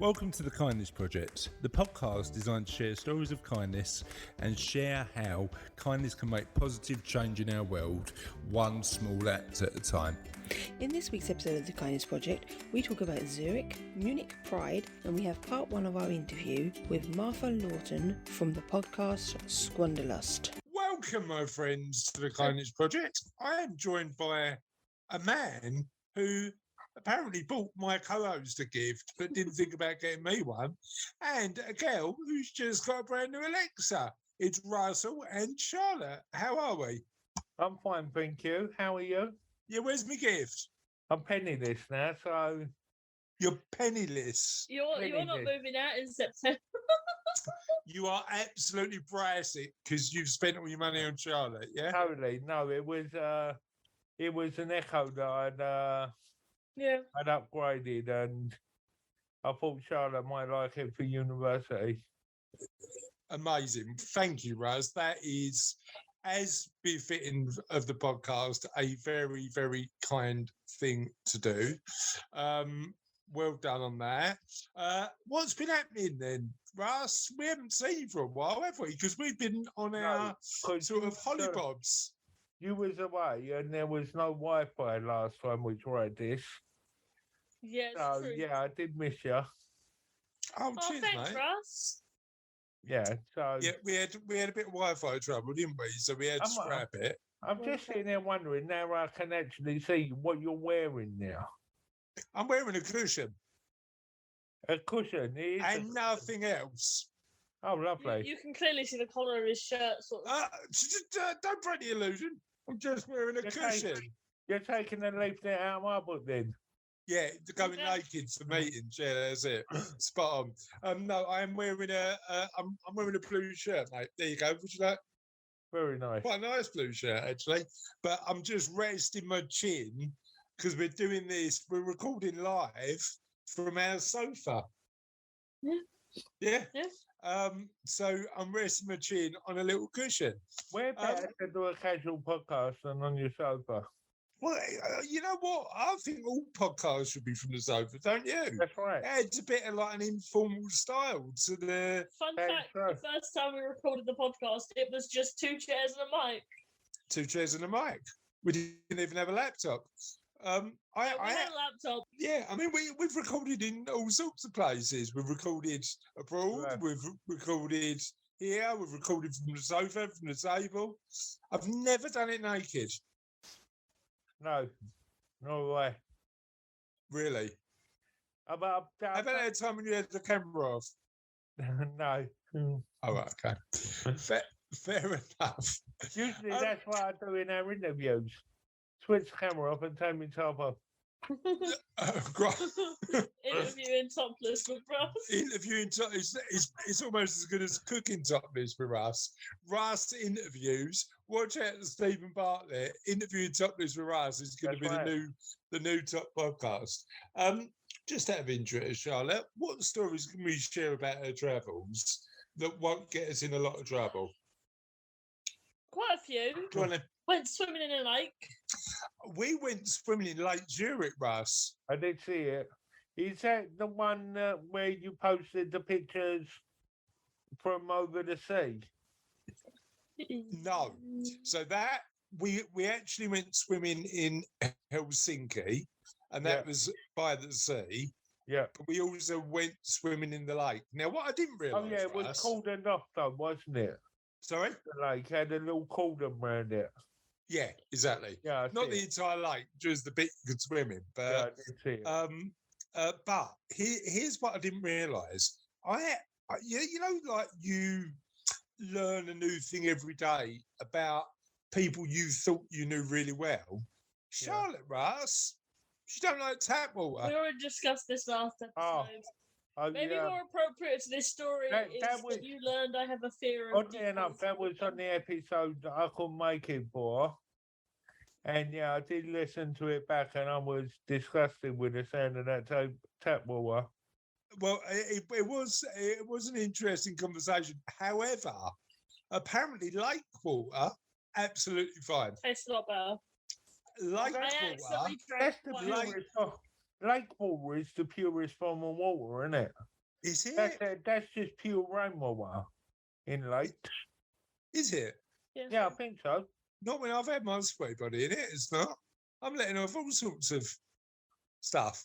Welcome to the Kindness Project, the podcast designed to share stories of kindness and share how kindness can make positive change in our world, one small act at a time. In this week's episode of the Kindness Project, we talk about Zurich, Munich Pride, and we have part one of our interview with Martha Lawton from the podcast Squanderlust. Welcome, my friends, to the Kindness Project. I am joined by a man who apparently bought my co-host a gift, but didn't think about getting me one, and a girl who's just got a brand new Alexa. It's Russell and Charlotte. How are we? I'm fine, thank you. How are you? Yeah, where's my gift? I'm penniless now, so... You're penniless. You're not moving out in September. You are absolutely pricey because you've spent all your money on Charlotte, yeah? Totally. No, it was an Echo that I'd upgraded, and I thought Charlotte might like it for university. Amazing. Thank you, Raz. That is, as befitting of the podcast, a very, very kind thing to do. Well done on that. What's been happening then, Russ? We haven't seen you for a while, have we? Because we've been on our sort of hollybobs. You was away, and there was no Wi-Fi last time we tried this. Yeah, so, true. Yeah, I did miss you. Oh, cheers, thanks, mate. Russ. Yeah, so... Yeah, we had a bit of Wi-Fi trouble, didn't we? So we had to scrap it. I'm just sitting there wondering, now I can actually see what you're wearing now. I'm wearing a cushion. A cushion? And nothing else. Oh, lovely. You can clearly see the collar of his shirt. Sort of. Don't break the illusion. I'm just wearing a cushion. You're taking the leaflet out of my book then? Yeah, going naked to meetings. Yeah, that's it. Spot on. No, I'm wearing I'm wearing a blue shirt, mate. There you go. Would you like? Very nice. Quite a nice blue shirt, actually. But I'm just resting my chin because we're doing this. We're recording live from our sofa. Yeah. So I'm resting my chin on a little cushion. We're better to do a casual podcast than on your sofa. Well, you know what? I think all podcasts should be from the sofa, don't you? That's right. Yeah, it's a bit of like an informal style to the... Fun fact, the first time we recorded the podcast, it was just 2 chairs and a mic. 2 chairs and a mic. We didn't even have a laptop. We had a laptop. Yeah, I mean, we've recorded in all sorts of places. We've recorded abroad. Right. We've recorded here. We've recorded from the sofa, from the table. I've never done it naked. No way. Really? How about that time when you had the camera off? No. Oh, right, okay. Fair enough. Usually that's what I do in our interviews. Switch the camera off and take me top off. Interviewing topless with Russ. Interviewing topless it's almost as good as cooking topless with Russ. Russ interviews. Watch out for Stephen Bartlett. Interviewing topless with Russ is going to be right. the new top podcast. Just out of interest, Charlotte, what stories can we share about our travels that won't get us in a lot of trouble? Quite a few. Went swimming in a lake. We went swimming in Lake Zurich, Russ. I did see it. Is that the one where you posted the pictures from over the sea? No. So that we actually went swimming in Helsinki, and that was by the sea. Yeah. But we also went swimming in the lake. Now, what I didn't realise, it was cordoned off, though, wasn't it? Sorry? The lake had a little cordon around it. Yeah, exactly. Yeah, not the entire lake, just the bit you could swim in. But yeah, I did see it. But here's what I didn't realise. You know, like you learn a new thing every day about people you thought you knew really well. Charlotte Russ, she don't like tap water. We already discussed this last episode. Maybe more appropriate to this story that you learned I have a fear of. Oddly enough, that was on the episode that I couldn't make it for. And yeah, I did listen to it back and I was disgusted with the sound of that tap water. Well, it was an interesting conversation. However, apparently lake water, absolutely fine. Tastes a lot better. Lake water. lake water is the purest form of water, isn't it? Is it? That's just pure rainwater in lakes. Is it? Yeah, I think so. Not when I've had my spray body in it. It's not. I'm letting off all sorts of stuff.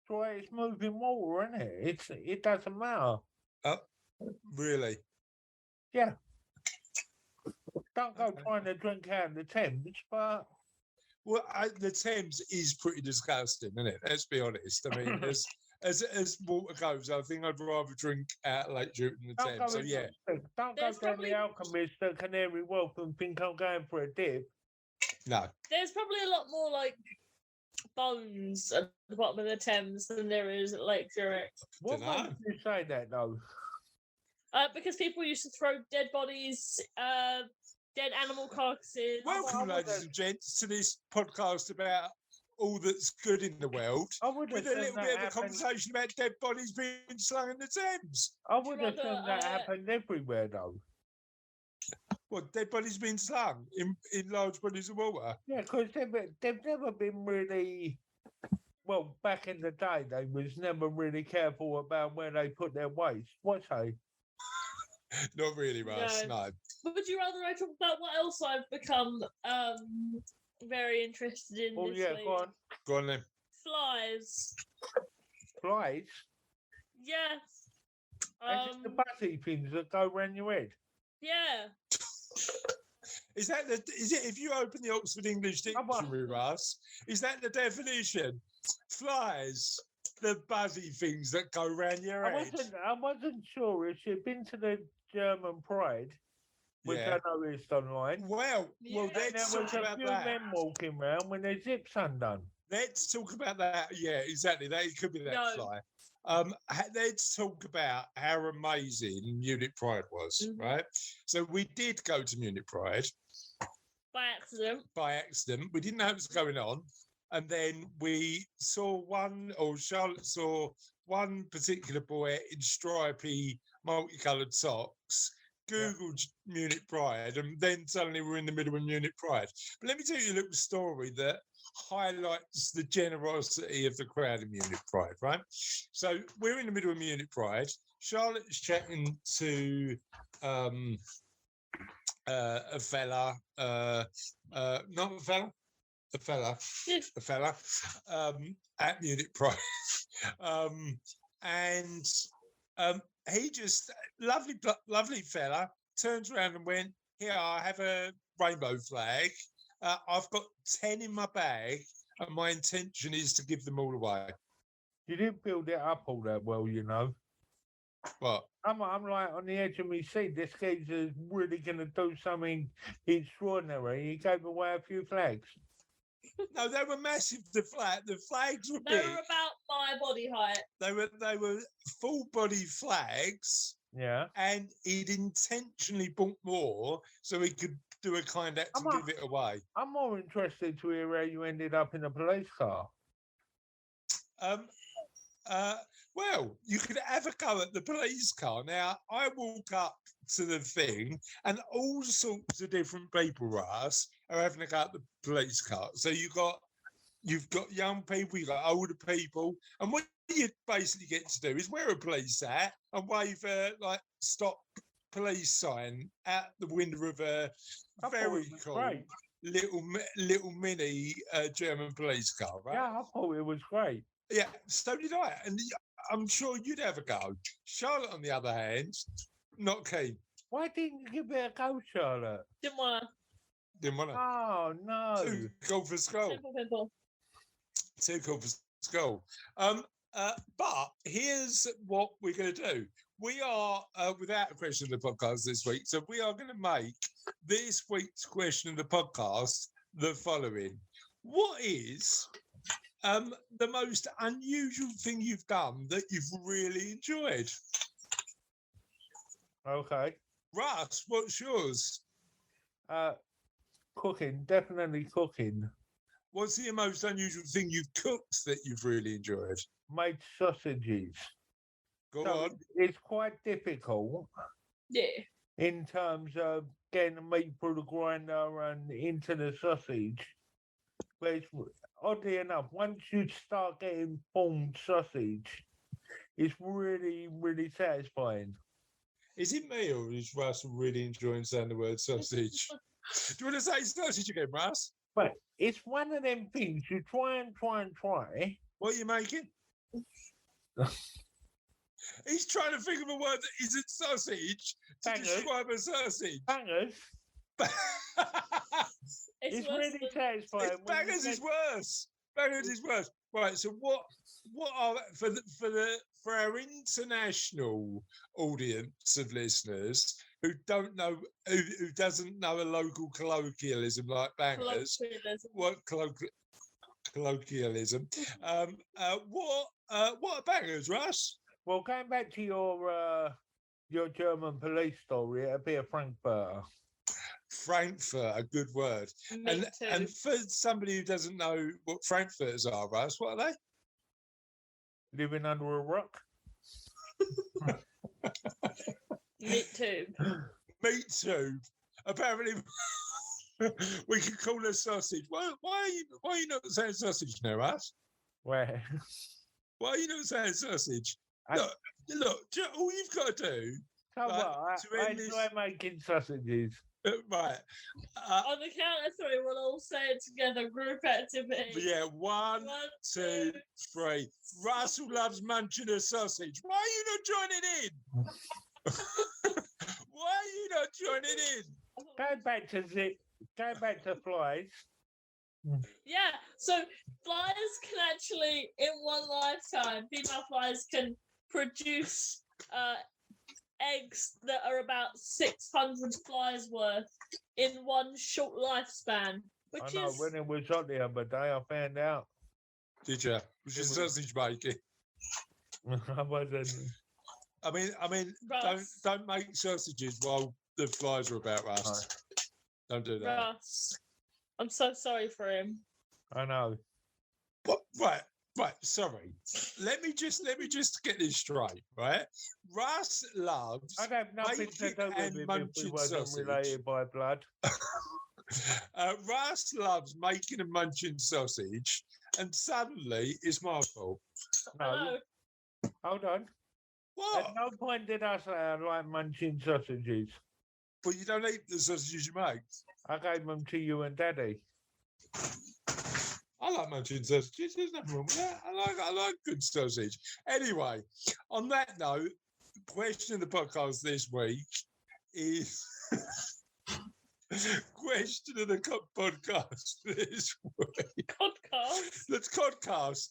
So it's moving water, isn't it? It doesn't matter. Really? Yeah. Don't go trying to drink out of the Thames, but... Well, the Thames is pretty disgusting, isn't it? Let's be honest. I mean, as water goes, I think I'd rather drink out Lake Jute than the Thames. So, yeah. Don't go down the Alchemist at Canary Wharf and think I'm going for a dip. No. There's probably a lot more, like, bones at the bottom of the Thames than there is at Lake Zurich. What makes you say that, though? Because people used to throw dead bodies, dead animal carcasses. Welcome, ladies and gents, to this podcast about all that's good in the world. With a little bit of a conversation about dead bodies being slung in the Thames. I would have thought that happened everywhere, though. What, dead bodies being slung in large bodies of water? Yeah, because they've never been really... Well, back in the day, they was never really careful about where they put their waste. What's they? Not really, Russ, no. Would you rather I talk about what else I've become very interested in this week? Go on. Go on then. Flies. Flies? Yes. Is it the buzzy things that go around your head? Yeah. Is it if you open the Oxford English Dictionary, Russ, is that the definition? Flies, the buzzy things that go around your head. I wasn't sure if you'd been to the German Pride, which I noticed online. Well, let's talk about that. There was a few men walking around with their zips undone. Let's talk about that. Yeah, exactly. That it could be that fly. Let's talk about how amazing Munich Pride was, right? So we did go to Munich Pride. By accident. We didn't know what was going on. And then we saw Charlotte saw one particular boy in stripy, multicoloured socks, Googled Munich Pride, and then suddenly we're in the middle of Munich Pride. But let me tell you a little story that highlights the generosity of the crowd in Munich Pride, right? So we're in the middle of Munich Pride. Charlotte's chatting to a fella, at Munich Pride. He just, lovely fella, turns around and went, here, I have a rainbow flag. I've got 10 in my bag, and my intention is to give them all away. You didn't build it up all that well, you know. What? I'm like on the edge of my seat. This geezer's really going to do something extraordinary. He gave away a few flags. No, they were massive. The flags were big. They were about my body height. They were full body flags. Yeah. And he'd intentionally bought more so he could do a kind act to give it away. I'm more interested to hear how you ended up in a police car. Well, you could have a go at the police car. Now, I walk up to the thing and all sorts of different people, Russ, are having a go at the police car. So you've got young people, you've got older people, and what you basically get to do is wear a police hat and wave a stop police sign out the window of a very cool little mini German police car, right? Yeah, I thought it was great. Yeah, so did I, and I'm sure you'd have a go. Charlotte, on the other hand, not keen. Why didn't you give it a go, Charlotte? Didn't want to. Oh, no. Too cool for school. Too cool for school. But here's what we're going to do. We are, without a question of the podcast this week, so we are going to make this week's question of the podcast the following. What is the most unusual thing you've done that you've really enjoyed? Okay. Russ, what's yours? Cooking, definitely cooking. What's the most unusual thing you've cooked that you've really enjoyed? Made sausages. Go on. It's quite difficult. Yeah. In terms of getting the meat through the grinder and into the sausage. but it's, oddly enough, once you start getting formed sausage, it's really, really satisfying. Is it me or is Russell really enjoying saying the word sausage? Do you want to say sausage again, Russ? But it's one of them things you try. What are you making? He's trying to think of a word that isn't sausage to describe a sausage. Bangers. It's really satisfying. Bangers is worse. Bangers is worse. Right. So what are for our international audience of listeners who don't know who doesn't know a local colloquialism like bangers? What colloquialism? What are bangers, Russ? Well, going back to your German police story, it'd be a Frankfurter. Frankfurt, a good word. And for somebody who doesn't know what Frankfurters are, Russ, what are they? Living under a rock. Meat tube. Meat tube. Apparently, we could call a sausage. Why are you not saying sausage now, Russ? Where? Why are you not saying sausage? Look. All you've got to do. I enjoy making sausages. Right. On the count of three, we'll all say it together. Group activity. Yeah, one, two, three. Russell loves munching a sausage. Why are you not joining in? Why are you not joining in? Going back to flies. Yeah, so flies can actually, in one lifetime, female flies can produce eggs that are about 600 flies worth in one short lifespan. I know, when it was hot the other day, I found out. Did you? Was your sausage making? I wasn't. I mean, don't make sausages while the flies are about, Russ. Don't do that. Russ, I'm so sorry for him. I know. What? Right, sorry. Let me just get this straight, right? Russ loves I'd have nothing to do with him if we wasn't sausage. Related by blood. Russ loves making and munching sausage, and suddenly it's my fault. No. Hold on. What? At no point did I say I like munching sausages. But you don't eat the sausages you make. I gave them to you and Daddy. I like munching sausages. There's nothing wrong with that. I like good sausage. Anyway, on that note, the question of the podcast this week is question of the podcast this week. Podcast. That's podcast.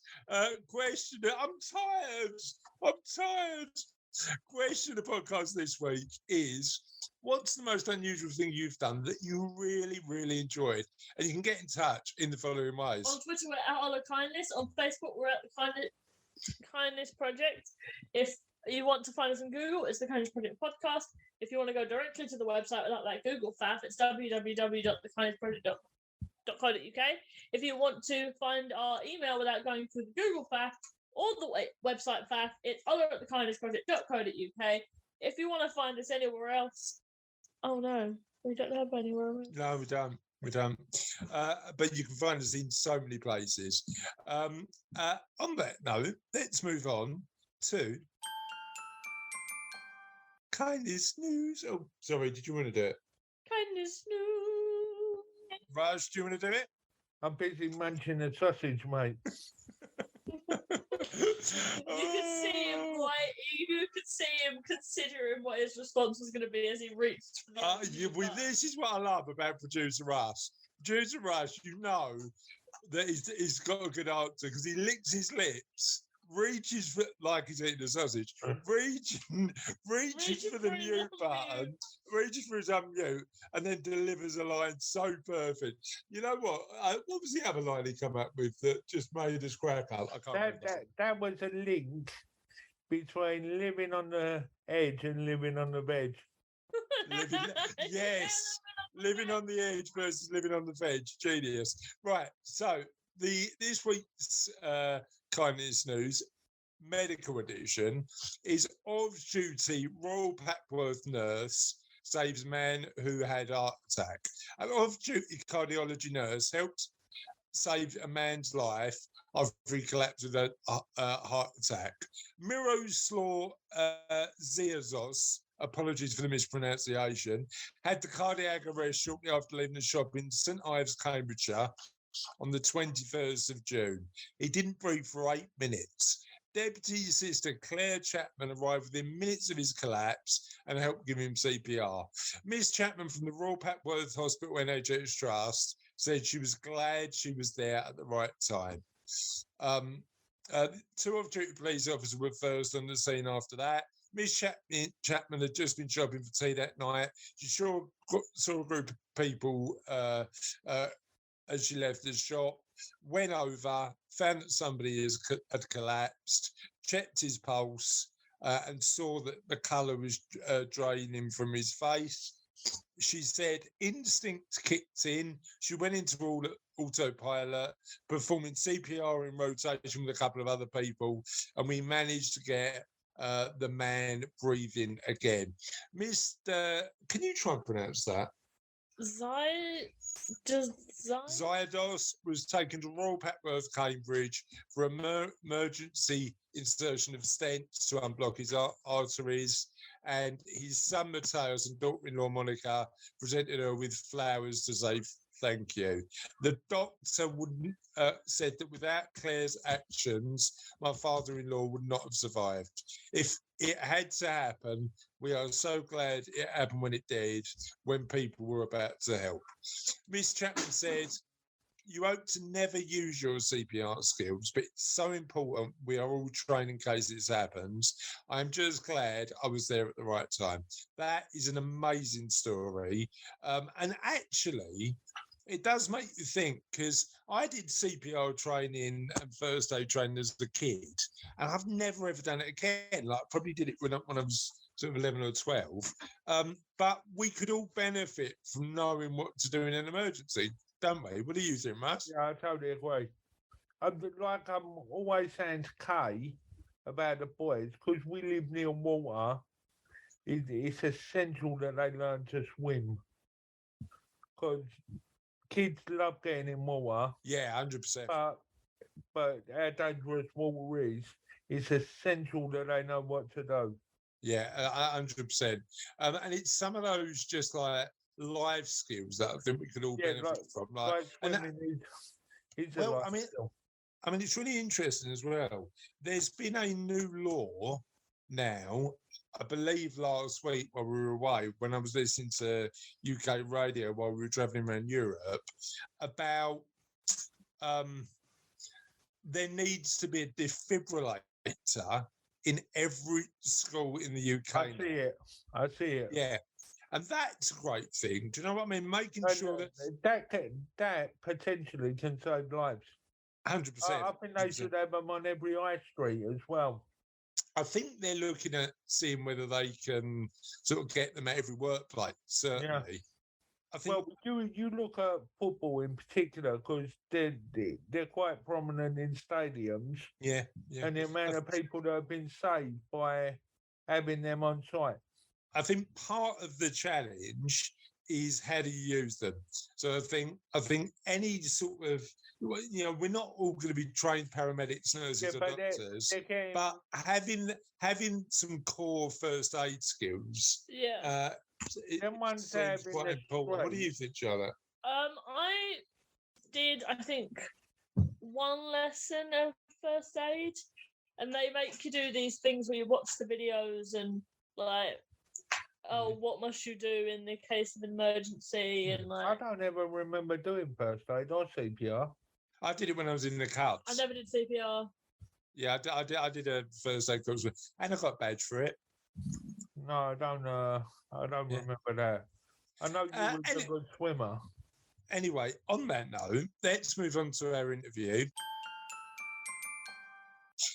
Question. I'm tired. Question of the podcast this week is: what's the most unusual thing you've done that you really, really enjoyed? And you can get in touch in the following ways. On Twitter, we're at All of Kindness. On Facebook, we're at the Kindness Project. If you want to find us on Google, it's the Kindness Project Podcast. If you want to go directly to the website without that Google faff, it's www.thekindnessproject.co.uk. If you want to find our email without going through the Google faff or the website faff, it's other@thekindnessproject.co.uk. If you want to find us anywhere else, oh no, we don't have anywhere else. No, we don't. But you can find us in so many places. On that note, let's move on to Kindness News. Oh, sorry, did you want to do it? Kindness News. Raj, do you want to do it? I'm busy munching a sausage, mate. You could see him considering what his response was going to be as he reached. This is what I love about producer Russ. Producer Russ, you know that he's got a good answer because he licks his lips, reaches for, like he's eating a sausage, reaching for the mute button, reaches for his unmute, and then delivers a line so perfect. You know what? What was the other line he come up with that just made us crack up? I can't remember. That was a link between living on the edge and living on the veg. Living on the edge versus living on the veg. Genius. Right. So this week's Kindness News medical edition is off-duty Royal Packworth nurse saves man who had heart attack. An off-duty cardiology nurse helped saved a man's life after he collapsed with a heart attack. Miroslav Ziazos, apologies for the mispronunciation, had the cardiac arrest shortly after leaving the shop in St Ives, Cambridgeshire on the 21st of June. He didn't breathe for 8 minutes. Deputy Sister Claire Chapman arrived within minutes of his collapse and helped give him CPR. Miss Chapman from the Royal Papworth Hospital NHS Trust said she was glad she was there at the right time. 2 off-duty police officers were first on the scene after that. Miss Chapman had just been shopping for tea that night. She saw a group of people as she left the shop, went over, found that somebody had collapsed, checked his pulse, and saw that the colour was draining from his face. She said instinct kicked in. She went into autopilot, performing CPR in rotation with a couple of other people, and we managed to get the man breathing again. Mr. Can you try and pronounce that? Ziados was taken to Royal Papworth, Cambridge, for emergency insertion of stents to unblock his arteries. And his son Matthias and daughter-in-law Monica presented her with flowers to say thank you. The doctor said that without Claire's actions, my father-in-law would not have survived. If it had to happen, we are so glad it happened when it did, when people were about to help. Miss Chapman said, you hope to never use your CPR skills, but it's so important. We are all trained in case this happens. I'm just glad I was there at the right time. That is an amazing story. And actually, it does make you think, because I did CPR training and first aid training as a kid, and I've never ever done it again. Like, I probably did it when I was sort of 11 or 12. But we could all benefit from knowing what to do in an emergency, don't we? What do you think, Russ? Yeah, I totally agree. I'm always saying to Kay about the boys, because we live near water, it's essential that they learn to swim. Because kids love getting in water. Yeah, 100%. But how dangerous water is, it's essential that they know what to do. Yeah, 100%. And it's some of those just like life skills that I think we could all benefit from. I mean, it's really interesting as well. There's been a new law now, I believe last week while we were away, when I was listening to UK radio while we were travelling around Europe, about there needs to be a defibrillator in every school in the UK. I see it. Yeah. And that's a great thing. Do you know what I mean? Making sure that potentially can save lives. 100%. I think they should have them on every high street as well. I think they're looking at seeing whether they can sort of get them at every workplace, certainly. Yeah. I think. Well, you look at football in particular, because they're quite prominent in stadiums. Yeah. And the amount of people that have been saved by having them on site. I think part of the challenge is how do you use them. So I think any sort of, we're not all going to be trained paramedics, nurses, or doctors, but having some core first aid skills. Yeah. Seems quite important. What do you think, Charlotte? I did, I think, one lesson of first aid, and they make you do these things where you watch the videos and like, what must you do in the case of emergency? And like, I don't ever remember doing first aid or CPR. I did it when I was in the Cubs. I never did CPR. Yeah, I did a first aid course, and I got a badge for it. No, I don't remember that. I know you were a good swimmer. Anyway, on that note, let's move on to our interview.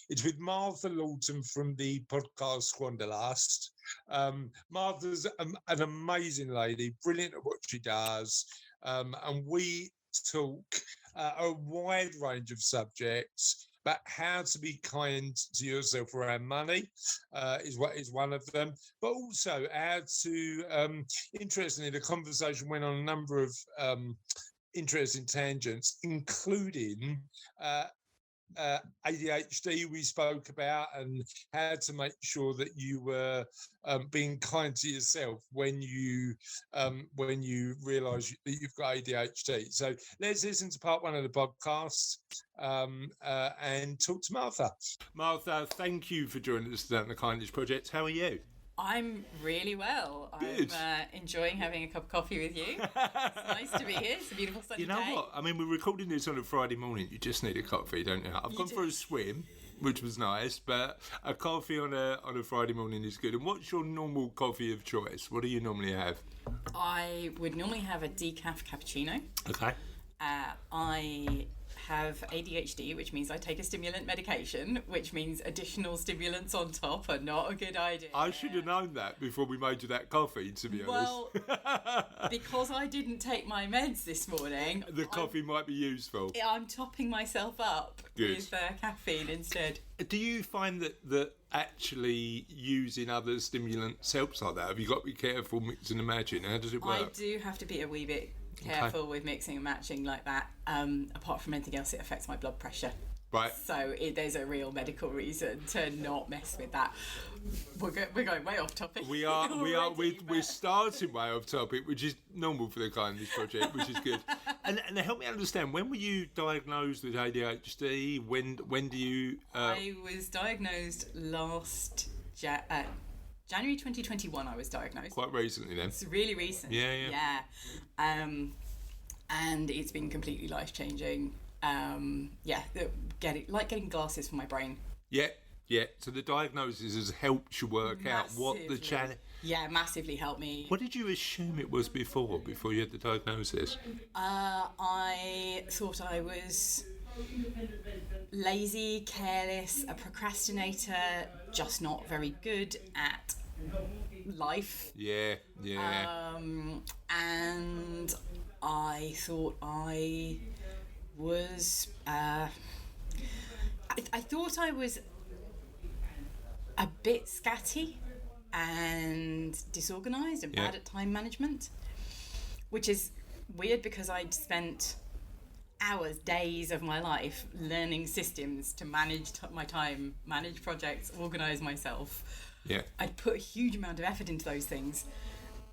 It's with Martha Lawton from the podcast Squanderlust. Martha's an amazing lady, brilliant at what she does, and we talk a wide range of subjects. But how to be kind to yourself around money is one of them. But also how to, interestingly, the conversation went on a number of interesting tangents, including ADHD we spoke about, and how to make sure that you were being kind to yourself when you realise that you've got ADHD. So let's listen to part 1 of the podcast and talk to Martha. Martha, thank you for joining us today on the Kindness Project. How are you? I'm really well. Good. I'm enjoying having a cup of coffee with you. It's nice to be here. It's a beautiful sunny You know day. what? I mean, we're recording this on a Friday morning. You just need a coffee, don't you? I've gone for a swim, which was nice, but a coffee on a Friday morning is good. And what's your normal coffee of choice? What do you normally have? I would normally have a decaf cappuccino. Okay. I have ADHD, which means I take a stimulant medication, which means additional stimulants on top are not a good idea. I should have known that before we made you that coffee, to be honest. Well, because I didn't take my meds this morning, The coffee might be useful. I'm topping myself up Good. with caffeine instead. Do you find that actually using other stimulants helps like that? Have you got to be careful mixing and matching? How does it work? I do have to be a wee bit careful with mixing and matching like that. Apart from anything else, it affects my blood pressure. Right. So there's a real medical reason to not mess with that. We're going way off topic. We're starting way off topic, which is normal for the Kindness Project, which is good. And help me understand, when were you diagnosed with ADHD? When do you? I was diagnosed last January 2021. I was diagnosed. Quite recently, then. It's really recent. Yeah. And it's been completely life changing. Getting glasses for my brain. Yeah. So the diagnosis has helped you work out what the challenge. Yeah, massively helped me. What did you assume it was before you had the diagnosis? I thought I was lazy, careless, a procrastinator, just not very good at life. Yeah. And I thought I was I thought I was a bit scatty and disorganised and bad at time management, which is weird because I'd spent hours, days of my life learning systems to manage my time, manage projects, organise myself. Yeah. I'd put a huge amount of effort into those things,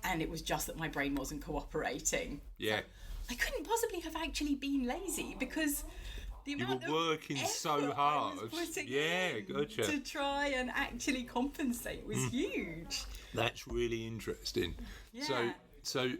and it was just that my brain wasn't cooperating. Yeah. So I couldn't possibly have actually been lazy because the amount You were working of so effort hard. I was putting in Gotcha. to try and actually compensate was huge. That's really interesting. Yeah. So,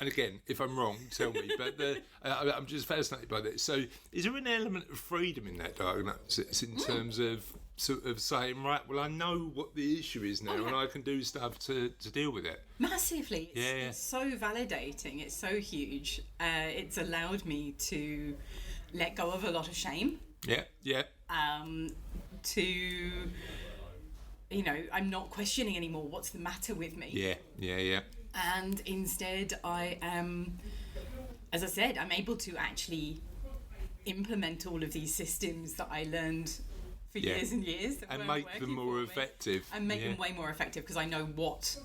and again, if I'm wrong, tell me. But I'm just fascinated by this. So, is there an element of freedom in that diagnosis in terms of sort of saying, right, well, I know what the issue is now, and I can do stuff to deal with it? Massively. Yeah. It's so validating. It's so huge. It's allowed me to let go of a lot of shame. Yeah. To, I'm not questioning anymore what's the matter with me. Yeah. And instead I am, as I said, I'm able to actually implement all of these systems that I learned for years and years. That And weren't make working them more for me. effective. And make them way more effective because I know what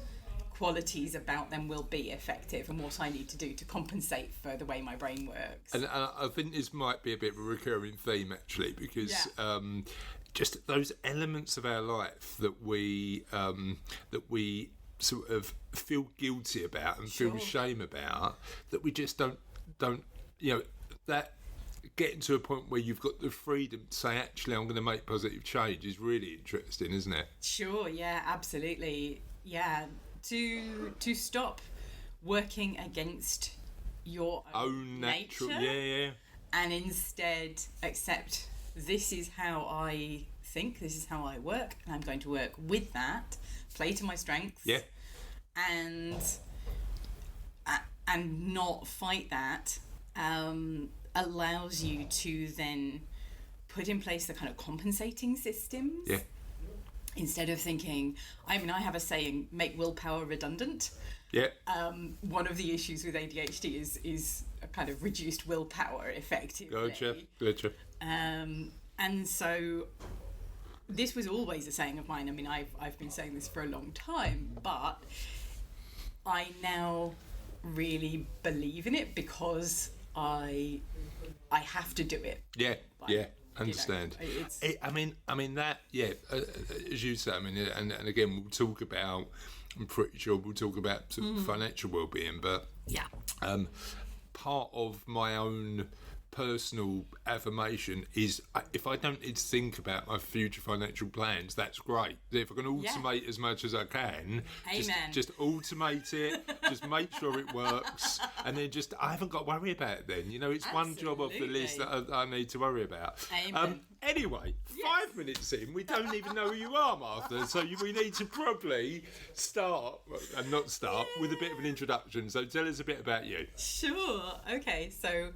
qualities about them will be effective and what I need to do to compensate for the way my brain works. And I think this might be a bit of a recurring theme, actually, because just those elements of our life that we sort of feel guilty about and feel shame about, that we just don't that getting to a point where you've got the freedom to say, actually, I'm going to make positive change is really interesting, isn't it? Sure, yeah, absolutely. Yeah, to stop working against your own natural nature, yeah. and instead accept this is how I think, this is how I work, and I'm going to work with that, play to my strengths, and not fight that. Allows you to then put in place the kind of compensating systems. Yeah. Instead of thinking, I have a saying, make willpower redundant. Yeah. One of the issues with ADHD is a kind of reduced willpower, effectively. Gotcha. And so this was always a saying of mine. I've been saying this for a long time, but I now really believe in it because I have to do it. Yeah, Like, yeah. Understand. I mean that. Yeah, as you say. I mean, and again, we'll talk about. I'm pretty sure we'll talk about sort of financial well-being, but yeah. Part of my own personal affirmation is if I don't need to think about my future financial plans, that's great. If I can automate as much as I can, just automate it, just make sure it works, and then I haven't got to worry about it then. You know, it's one job off the list that I need to worry about. Amen. Anyway, 5 minutes in, we don't even know who you are, Martha, so we need to probably start with a bit of an introduction. So tell us a bit about you. Sure. Okay, so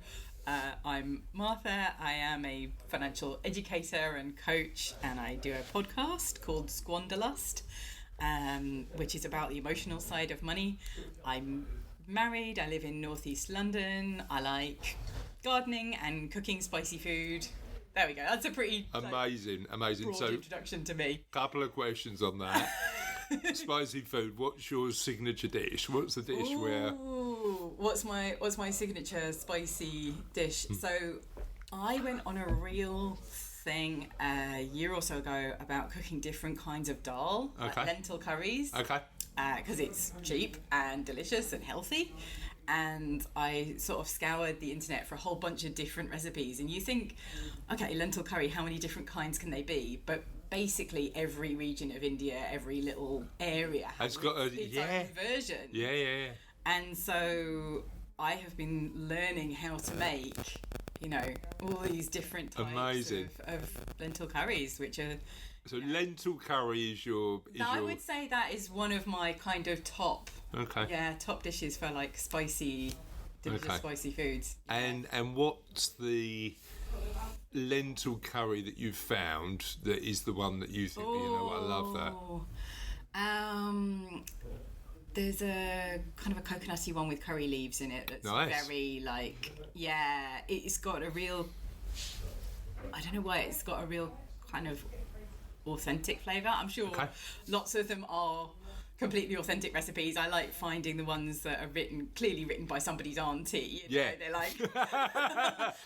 I'm Martha. I am a financial educator and coach, and I do a podcast called Squanderlust, which is about the emotional side of money. I'm married. I live in northeast London. I like gardening and cooking spicy food. There we go. That's a pretty amazing. Broad So, introduction to me. couple of questions on that. Spicy food. What's your signature dish? What's the dish where? What's my signature spicy dish? So, I went on a real thing a year or so ago about cooking different kinds of dal, like lentil curries. Okay. Because it's cheap and delicious and healthy. And I sort of scoured the internet for a whole bunch of different recipes. And you think, okay, lentil curry, how many different kinds can they be? But basically every region of India, every little area has got its own version. Yeah. And so I have been learning how to make, all these different types of lentil curries, which are... So lentil curry is your... I would say that is one of my kind of top... Okay. Yeah, top dishes for like spicy, delicious spicy foods. Yeah. And what's the lentil curry that you've found that is the one that you think, I love that? There's a kind of a coconutty one with curry leaves in it that's very it's got a real... I don't know why it's got a real kind of authentic flavour. I'm sure lots of them are completely authentic recipes. I like finding the ones that are clearly written by somebody's auntie. They're like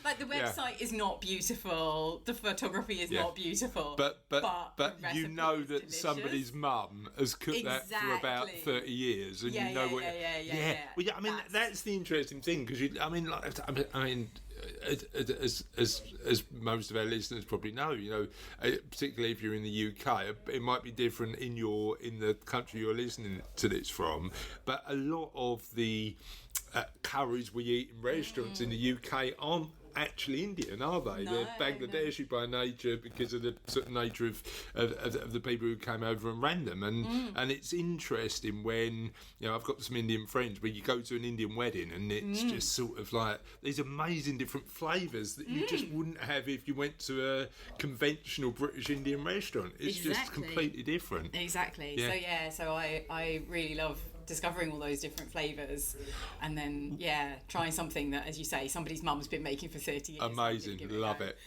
like the website is not beautiful, the photography is not beautiful, but that delicious. somebody's mum has cooked that for about 30 years, and that's the interesting thing, because as most of our listeners probably know, particularly if you're in the UK, it might be different in the country you're listening to this from, but a lot of the curries we eat in restaurants in the UK aren't actually Indian, are they? No, they're Bangladeshi by nature, because of the sort of nature of the people who came over and ran them, and it's interesting when I've got some Indian friends where you go to an Indian wedding and it's just sort of like these amazing different flavours that you just wouldn't have if you went to a conventional British Indian restaurant. It's just completely different. Exactly. So I really love discovering all those different flavours, and then trying something that, as you say, somebody's mum's been making for 30 years. Amazing. Love it.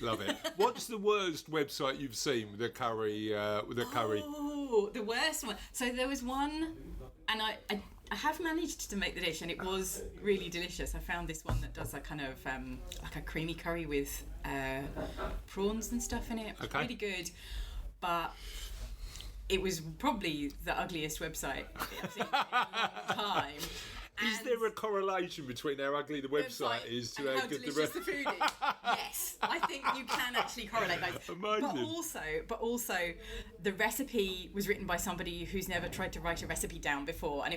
What's the worst website you've seen with a curry? Oh, the worst one. So there was one, and I have managed to make the dish, and it was really delicious. I found this one that does a kind of like a creamy curry with prawns and stuff in it. It was really good, but it was probably the ugliest website I've seen in a long time. Is there a correlation between how ugly the website is to how good delicious the food is? Yes, I think you can actually correlate those. Amazing. But also, the recipe was written by somebody who's never tried to write a recipe down before, and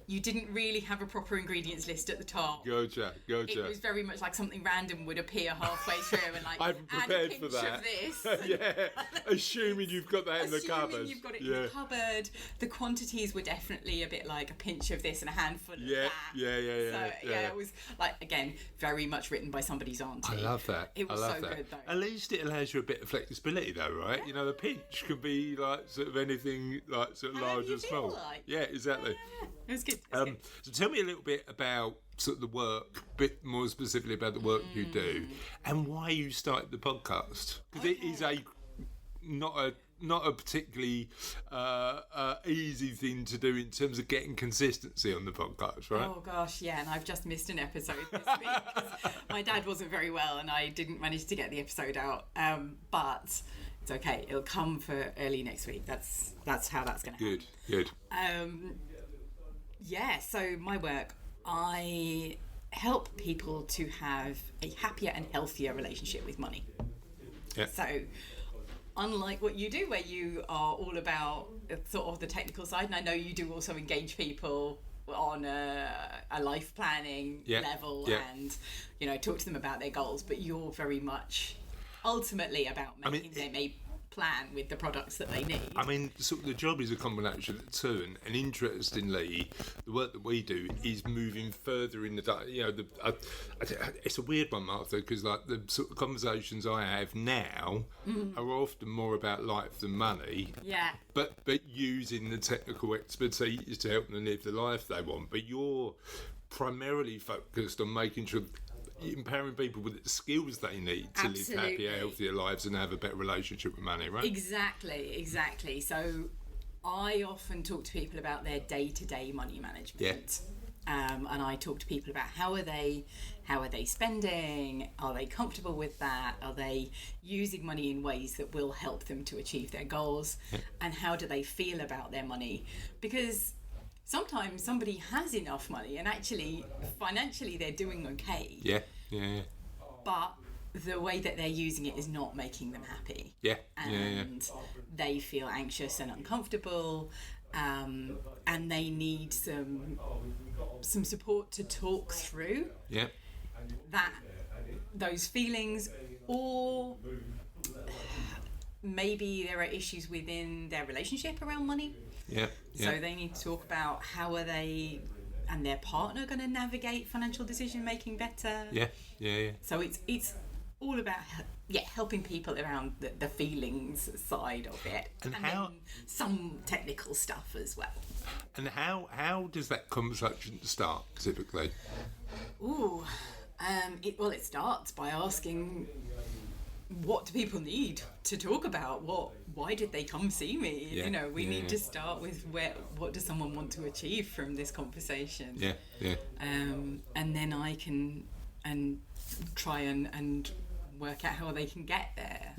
you didn't really have a proper ingredients list at the top. Gotcha. It was very much like something random would appear halfway through, and like, I'm prepared add a pinch for that. Of this. Assuming you've got that in the cupboard. Assuming you've got it in the cupboard. The quantities were definitely a bit like a pinch of this and a handful of that. It was like, again, very much written by somebody's auntie. I love that. It was so good though. At least it allows you a bit of flexibility though, right? Yeah. A pinch can be like sort of anything, like sort of large or small. Like. Yeah, exactly. Yeah. It was good. So tell me a little bit about sort of the work, a bit more specifically about the work you do, and why you started the podcast, because it is not a not a particularly easy thing to do in terms of getting consistency on the podcast, right? Oh gosh, yeah, and I've just missed an episode this week 'cause my dad wasn't very well and I didn't manage to get the episode out. But it's okay; it'll come for early next week. That's how that's going to happen. Good. Yeah. So my work, I help people to have a happier and healthier relationship with money. Yeah. So, unlike what you do, where you are all about sort of the technical side, and I know you do also engage people on a life planning level and, you know, talk to them about their goals, but you're very much ultimately about making them a plan with the products that they need. I mean, sort of the job is a combination of the two, and interestingly, the work that we do is moving further in the, you know, it's a weird one, Martha, because like the sort of conversations I have now are often more about life than money. Yeah. But using the technical expertise to help them live the life they want. But you're primarily focused on making sure empowering people with the skills they need to live happier, healthier lives and have a better relationship with money, right? Exactly. So I often talk to people about their day-to-day money management. And I talk to people about how are they spending? Are they comfortable with that? Are they using money in ways that will help them to achieve their goals? And how do they feel about their money? Because sometimes somebody has enough money and actually financially they're doing okay. Yeah. But the way that they're using it is not making them happy. And they feel anxious and uncomfortable, and they need some support to talk through those feelings, or maybe there are issues within their relationship around money. So they need to talk about how are they and their partner going to navigate financial decision making better. So it's all about helping people around the feelings side of it, and then some technical stuff as well. And how does that conversation start typically? It starts by asking, what do people need to talk about? Why did they come see me? You know, we need to start with what does someone want to achieve from this conversation? And then I can try and work out how they can get there.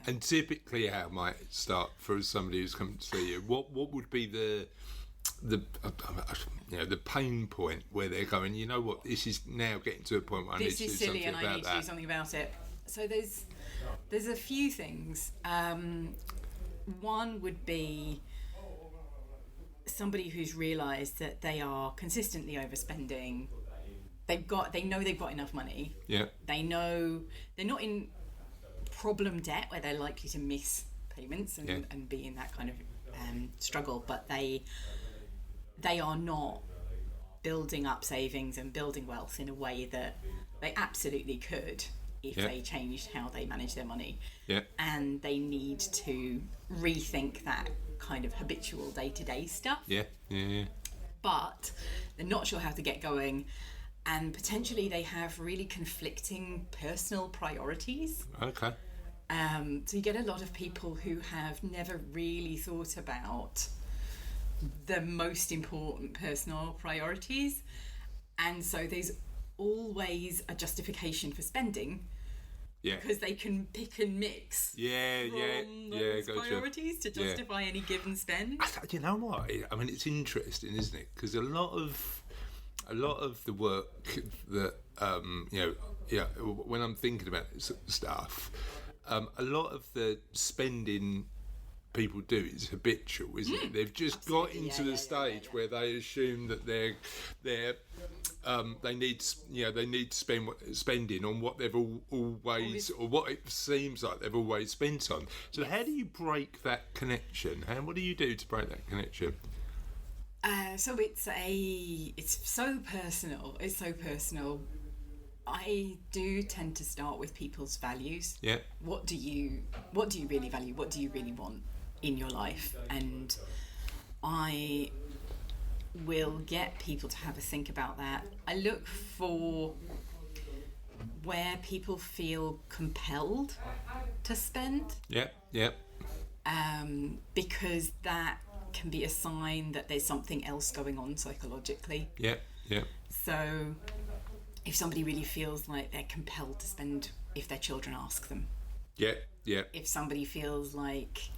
And typically, how might it start for somebody who's come to see you? What would be the pain point where they're going, you know what, this is now getting to a point where I need to do something about that. I need to do something about it. So there's a few things. One would be somebody who's realised that they are consistently overspending. They know they've got enough money. They know they're not in problem debt where they're likely to miss payments and be in that kind of struggle, but they are not building up savings and building wealth in a way that they absolutely could if they changed how they manage their money. And they need to rethink that kind of habitual day-to-day stuff. But they're not sure how to get going, and potentially they have really conflicting personal priorities. So you get a lot of people who have never really thought about the most important personal priorities, and so there's always a justification for spending because they can pick and mix those priorities to justify any given spend. You know what? I mean, it's interesting, isn't it? Because a lot of the work that when I'm thinking about this sort of stuff, a lot of the spending people do is habitual, isn't it? They've just got into the stage where they assume that they need to spending on what they've always, or what it seems like they've always spent on. So how do you break that connection? And what do you do to break that connection? So it's so personal. It's so personal. I do tend to start with people's values. What do you really value? What do you really want in your life? And I will get people to have a think about that. I look for where people feel compelled to spend. because that can be a sign that there's something else going on psychologically. Yeah. So if somebody really feels like they're compelled to spend if their children ask them. Yeah. If somebody feels like,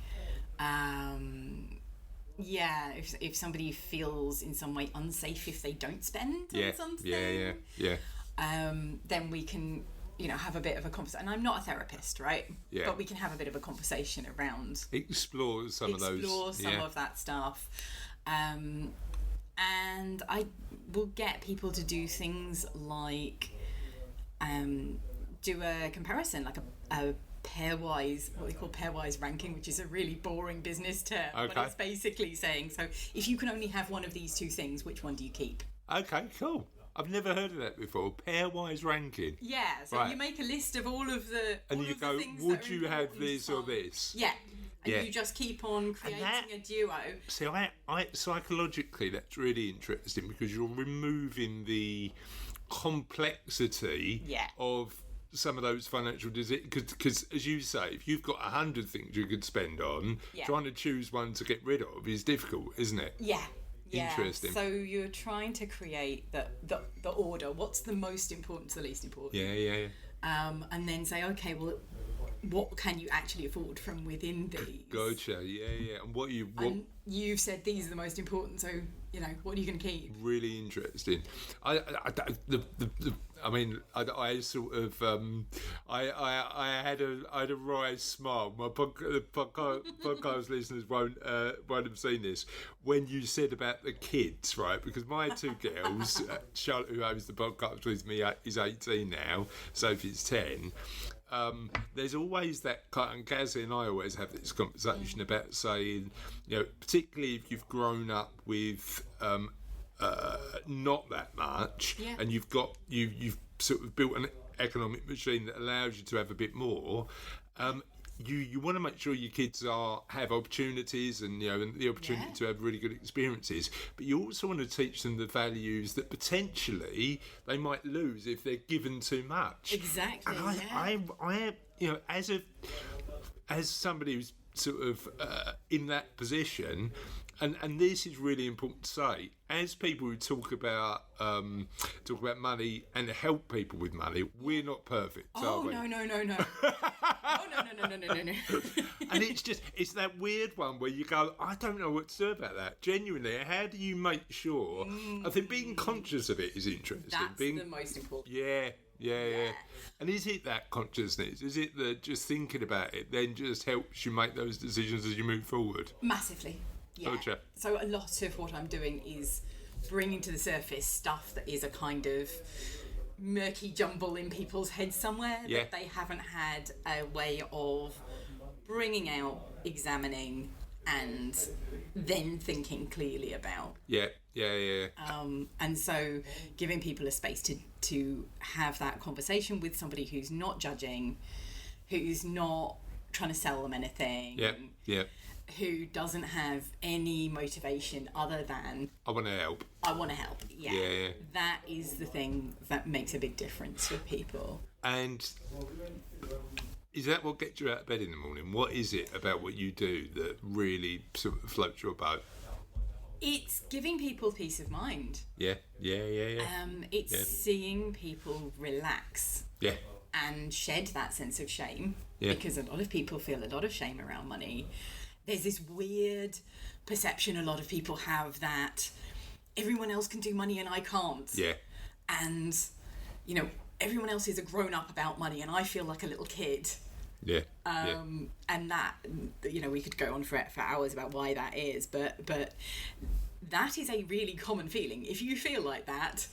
if somebody feels in some way unsafe if they don't spend on something. Then we can, have a bit of a conversation. And I'm not a therapist, right? Yeah. But we can have a bit of a conversation around... Explore some of that stuff. And I will get people to do things like do a comparison, like a pairwise, what they call pairwise ranking, which is a really boring business term. Okay. But it's basically saying, so if you can only have one of these two things, which one do you keep? Okay, cool. I've never heard of that before. Pairwise ranking. Yeah, so right. You make a list of all of the and all you of go, the things would that are you have important this or for- this? Yeah. And Yeah. you just keep on creating a duo. See, I psychologically, that's really interesting because you're removing the complexity of some of those financial decisions. Because, as you say, if you've got 100 things you could spend on, trying to choose one to get rid of is difficult, isn't it? Yeah. Interesting. So you're trying to create the order. What's the most important to the least important? Yeah. And then say, okay, well, what can you actually afford from within these? Gotcha. Yeah. And and you've said these are the most important. So what are you going to keep? Really interesting. I sort of I had a wry smile. My podcast listeners won't have seen this when you said about the kids, right? Because my two girls, Charlotte, who owns the podcast with me, is 18 now. Sophie's 10. There's always that kind, and Gazzy and I always have this conversation about saying, particularly if you've grown up with not that much, and you've sort of built an economic machine that allows you to have a bit more. You want to make sure your kids have opportunities and the opportunity to have really good experiences, but you also want to teach them the values that potentially they might lose if they're given too much. Exactly. And I as somebody who's sort of in that position. And this is really important to say. As people who talk about money and help people with money, we're not perfect, are we? No. No. And it's that weird one where you go, I don't know what to do about that. Genuinely, how do you make sure? I think being conscious of it is interesting. That's the most important. Yeah. And is it that consciousness? Is it that just thinking about it then just helps you make those decisions as you move forward? Massively. Yeah. Gotcha. So a lot of what I'm doing is bringing to the surface stuff that is a kind of murky jumble in people's heads somewhere that they haven't had a way of bringing out, examining, and then thinking clearly about. Yeah. And so giving people a space to have that conversation with somebody who's not judging, who's not trying to sell them anything. Yeah. Who doesn't have any motivation other than I want to help. Yeah. That is the thing that makes a big difference for people. And is that what gets you out of bed in the morning? What is it about what you do that really sort of floats your boat? It's giving people peace of mind. Yeah. It's seeing people relax. Yeah. And shed that sense of shame. Yeah. Because a lot of people feel a lot of shame around money. There's this weird perception a lot of people have that everyone else can do money and I can't. Yeah. And, everyone else is a grown-up about money and I feel like a little kid. Yeah. And that, we could go on for hours about why that is, but that is a really common feeling. If you feel like that,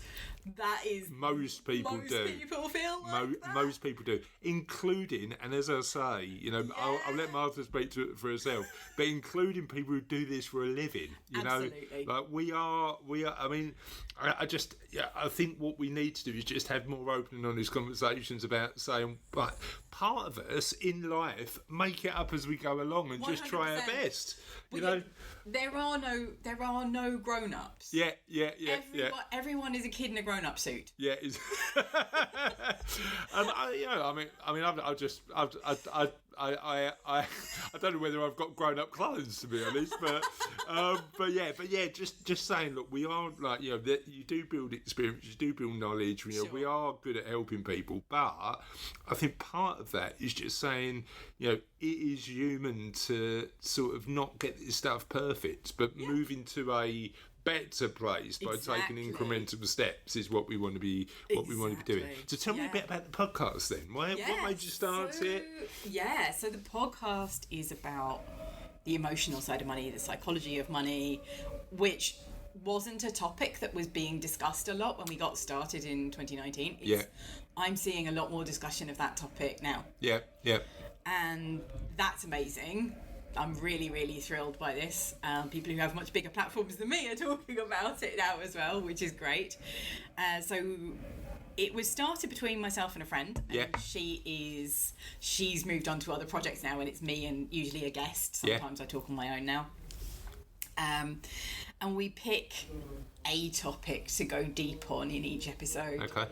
that is... Most people feel like that. Most people do, including, and as I say, I'll let Martha speak to it for herself, but including people who do this for a living. Absolutely. Like we are. I mean, I think what we need to do is just have more open and honest conversations about saying, but part of us in life make it up as we go along and just try our 100%. best. There are no grown-ups. Yeah. Everyone is a kid and a grown-up grown-up suit. Yeah, I don't know whether I've got grown-up clothes, to be honest, but yeah, just saying, look, we are like, that you do build experience, you do build knowledge, we are good at helping people, but I think part of that is just saying, it is human to sort of not get this stuff perfect, but move into a better place by taking incremental steps is what we want to be doing. So tell me a bit about the podcast then. What made you start it? Yeah, so the podcast is about the emotional side of money, the psychology of money, which wasn't a topic that was being discussed a lot when we got started in 2019. I'm seeing a lot more discussion of that topic now. Yeah. And that's amazing. I'm really, really thrilled by this. People who have much bigger platforms than me are talking about it now as well, which is great. So it was started between myself and a friend. And she's moved on to other projects now, and it's me and usually a guest. Sometimes I talk on my own now. And we pick a topic to go deep on in each episode. Okay.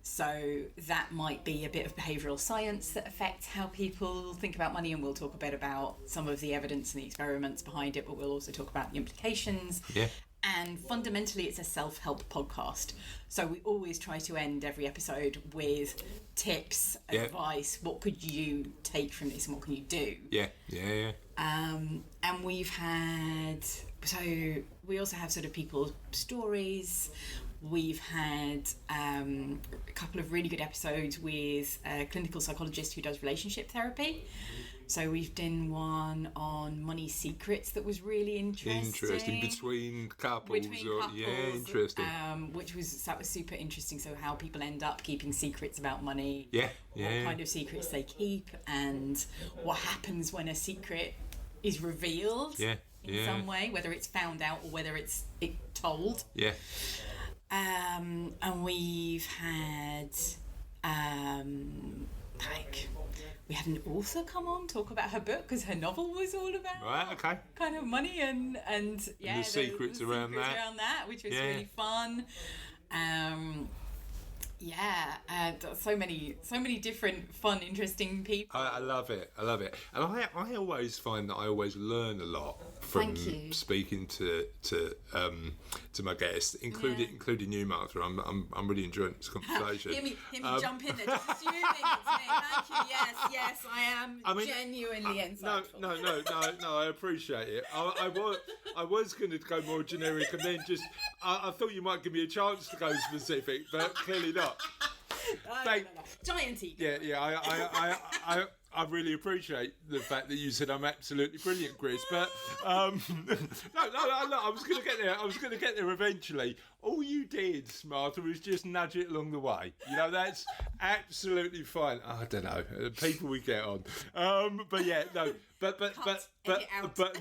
So that might be a bit of behavioural science that affects how people think about money, and we'll talk a bit about some of the evidence and the experiments behind it, but we'll also talk about the implications. Yeah. And fundamentally, it's a self-help podcast. So we always try to end every episode with tips, advice. What could you take from this and what can you do? Yeah. And we've had... So we also have sort of people's stories. We've had a couple of really good episodes with a clinical psychologist who does relationship therapy. So we've done one on money secrets that was really interesting. Between couples. Yeah, interesting. That was super interesting. So how people end up keeping secrets about money. What kind of secrets they keep, and what happens when a secret is revealed in some way, whether it's found out or whether it's told. Yeah. And we've had we had an author come on talk about her book, because her novel was all about kind of money and the secrets around that, which was really fun. So many different fun, interesting people. I love it, and I always find that I always learn a lot from speaking to my guests, including you, Martha. I'm really enjoying this conversation. Hear me jump in there, just assuming it's me. Thank you. Yes, I am genuinely insightful. No, I appreciate it. I was going to go more generic, and then just I thought you might give me a chance to go specific, but clearly not. No. Giant ego. Yeah. I really appreciate the fact that you said I'm absolutely brilliant, Chris. But no, I was going to get there eventually. All you did, Martha, was just nudge it along the way. That's absolutely fine. I don't know, people we get on. But yeah, no. But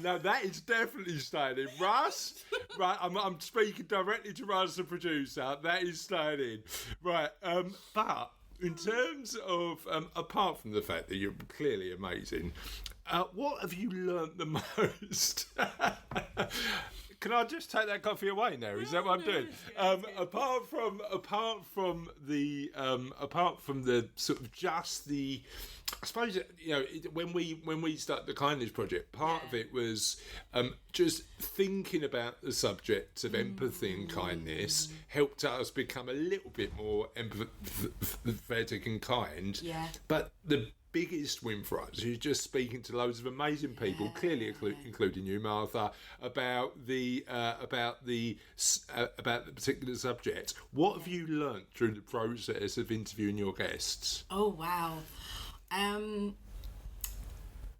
no, that is definitely staying in. Russ, right? I'm speaking directly to Russ, the producer. That is staying in, right? But in terms of, apart from the fact that you're clearly amazing, what have you learnt the most? Can I just take that coffee away now? Is that what I'm doing? Apart from the sort of just the, I suppose, when we started the Kindness Project, part of it was just thinking about the subject of empathy and kindness helped us become a little bit more empathetic and kind. Yeah. But the biggest win for us is just speaking to loads of amazing people, clearly including you, Martha, about the particular subject. What have you learnt through the process of interviewing your guests? Oh wow.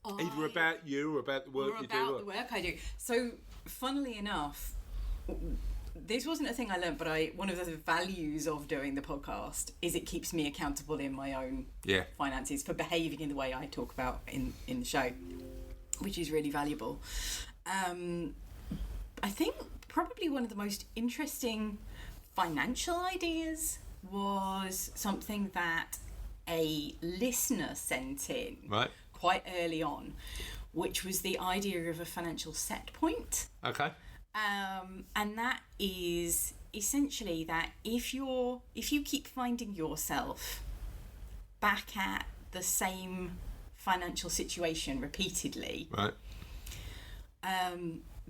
Either about you or about the work you do. About the work I do. So, funnily enough, this wasn't a thing I learned, but one of the values of doing the podcast is it keeps me accountable in my own finances for behaving in the way I talk about in the show, which is really valuable. I think probably one of the most interesting financial ideas was something that a listener sent in quite early on, which was the idea of a financial set point. Okay. And that is essentially that if you keep finding yourself back at the same financial situation repeatedly, Right.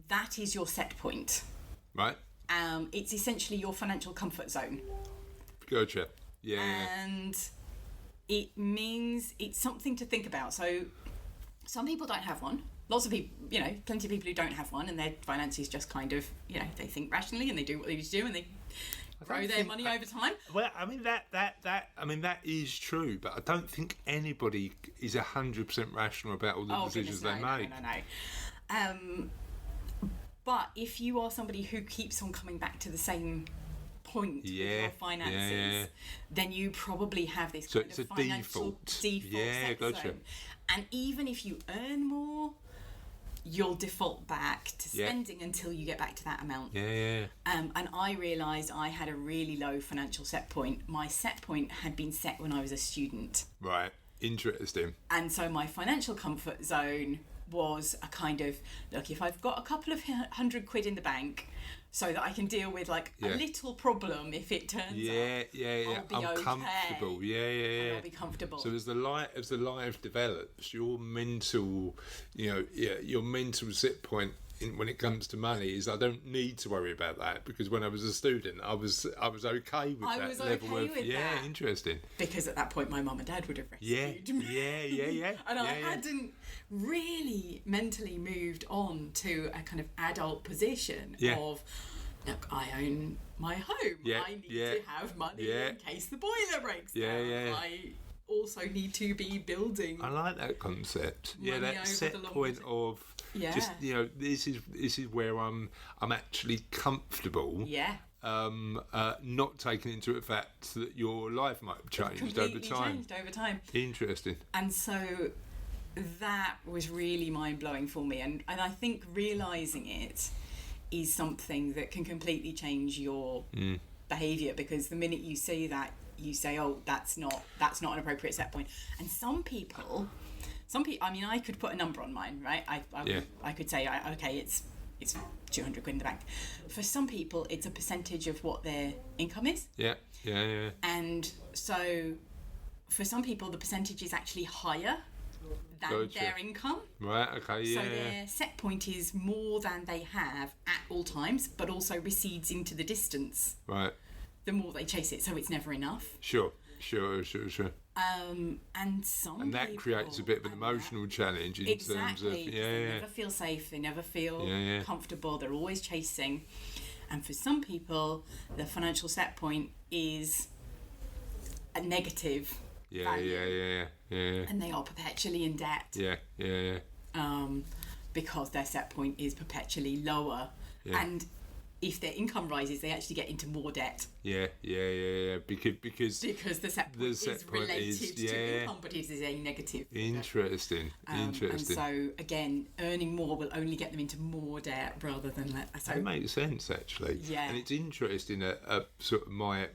That is your set point. Right. It's essentially your financial comfort zone. Gotcha. Yeah. And it means it's something to think about. So some people don't have one. Lots of people, plenty of people who don't have one, and their finances just kind of, they think rationally and they do what they need to do, and they grow their money over time. Well, I mean that is true, but I don't think anybody is 100% rational about all the decisions they make. No. But if you are somebody who keeps on coming back to the same point with your finances, then you probably have this kind of financial default set zone. And even if you earn more, you'll default back to spending until you get back to that amount. And I realised I had a really low financial set point. My set point had been set when I was a student. Right. Interesting. And so my financial comfort zone was a kind of, look, if I've got a couple of £100 in the bank so that I can deal with a little problem if it turns up, I'll be comfortable. I'll be comfortable. So as the life develops, your mental set point when it comes to money is I don't need to worry about that, because when I was a student I was okay with that level of that. Interesting. Because at that point my mum and dad would have rescued me. And I hadn't really mentally moved on to a kind of adult position of, look, I own my home. I need to have money in case the boiler breaks down. I also need to be building. I like that concept. That set point of just this is where I'm actually comfortable. Not taking into the fact that your life might have changed over time. Interesting. And so that was really mind-blowing for me, and I think realising it is something that can completely change your behaviour, because the minute you see that, you say, oh, that's not an appropriate set point. And some people, I mean, I could put a number on mine, right? I could say, okay, it's £200 in the bank. For some people, it's a percentage of what their income is. And so for some people, the percentage is actually higher than their income. Right, okay, So their set point is more than they have at all times, but also recedes into the distance. Right. The more they chase it, so it's never enough. Sure. And that people, creates a bit of an emotional challenge in terms of they never feel safe, they never feel comfortable, they're always chasing. And for some people, the financial set point is a negative value. And they are perpetually in debt. Because their set point is perpetually lower. And if their income rises, they actually get into more debt. Because the set point is related to income, but it is a negative. Interesting. And so again, earning more will only get them into more debt rather than that. So that makes sense, actually. And it's interesting. Sort of my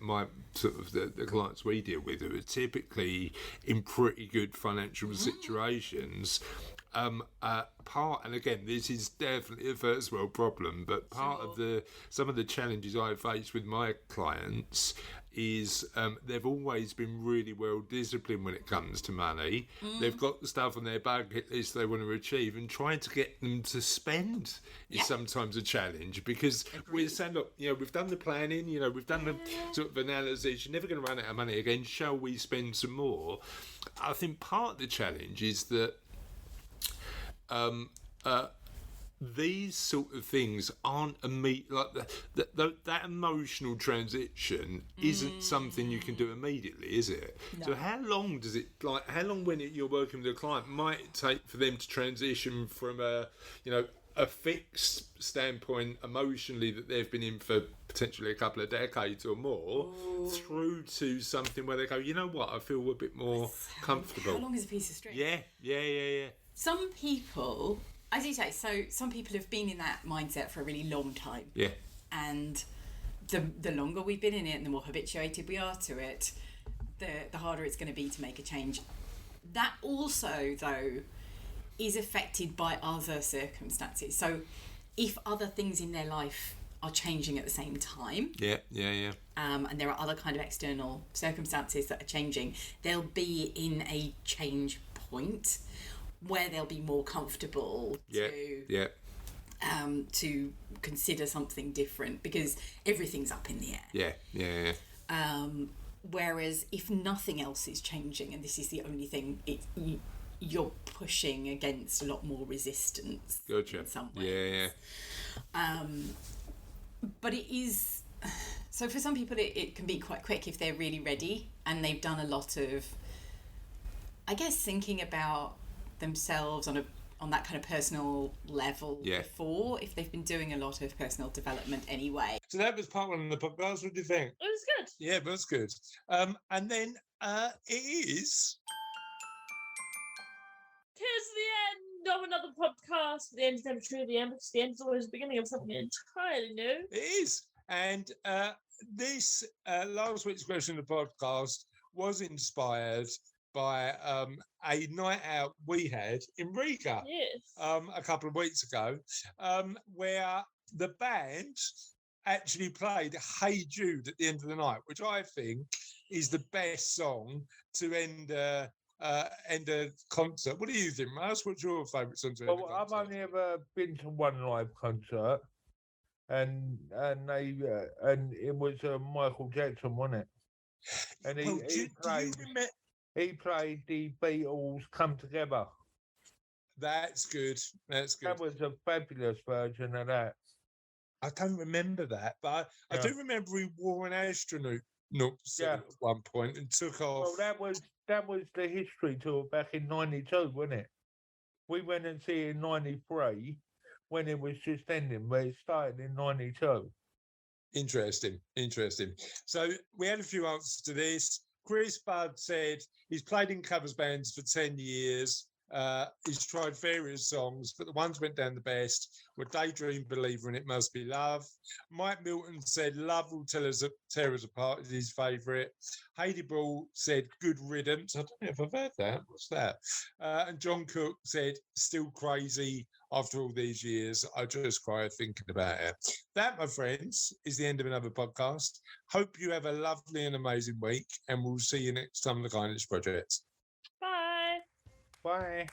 sort of the clients we deal with who are typically in pretty good financial situations. And again, this is definitely a first world problem, but part of some of the challenges I face with my clients is they've always been really well disciplined when it comes to money. They've got the stuff on their bucket list they want to achieve, and trying to get them to spend is sometimes a challenge, because we're saying, look, we've done the planning, we've done the sort of analysis, you're never going to run out of money again, shall we spend some more? I think part of the challenge is that these sort of things aren't that emotional transition isn't something you can do immediately, is it? So how long when you're working with a client might it take for them to transition from a fixed standpoint emotionally that they've been in for potentially a couple of decades or more, through to something where they go, you know what, I feel a bit more comfortable. How long is a piece of string? Yeah. Some people, as you say, some people have been in that mindset for a really long time. And the longer we've been in it and the more habituated we are to it, the harder it's going to be to make a change. That also, though, is affected by other circumstances. So if other things in their life are changing at the same time. Yeah. And there are other kind of external circumstances that are changing. They'll be in a change point where they'll be more comfortable to consider something different, because everything's up in the air. Yeah. Whereas if nothing else is changing and this is the only thing, you're pushing against a lot more resistance. Gotcha. In some ways. Yeah. But it is, so for some people it can be quite quick if they're really ready and they've done a lot of, I guess, thinking about themselves on that kind of personal level before, if they've been doing a lot of personal development anyway. So that was part one of the podcast. What do you think? It was good. Yeah, it was good. And then it is... Here's the end of another podcast. The end is never true. The end is always the beginning of something entirely new. It is. And this last week's question of the podcast was inspired by a night out we had in Riga a couple of weeks ago, where the band actually played Hey Jude at the end of the night, which I think is the best song to end a concert. What do you think, Russ? What's your favourite song to end a concert? I've only ever been to one live concert, and it was Michael Jackson, wasn't it? And he played the Beatles Come Together. That's good. That's good. That was a fabulous version of that. I don't remember that, but I do remember he wore an astronaut suit at one point and took off. Well, that was the history tour back in '92, wasn't it? We went and see it in '93 when it was just ending, but it started in '92. Interesting. So we had a few answers to this. Chris Budd said he's played in covers bands for 10 years. He's tried various songs, but the ones went down the best were Daydream Believer and It Must Be Love. Mike Milton said Love Will Tear Us Apart is his favourite. Heidi Ball said Good Riddance. I don't know if I've heard that. What's that? And John Cook said Still Crazy after all these years. I just cry thinking about it. That, my friends, is the end of another podcast. Hope you have a lovely and amazing week, and we'll see you next time on the Kindness Project. Bye. Bye.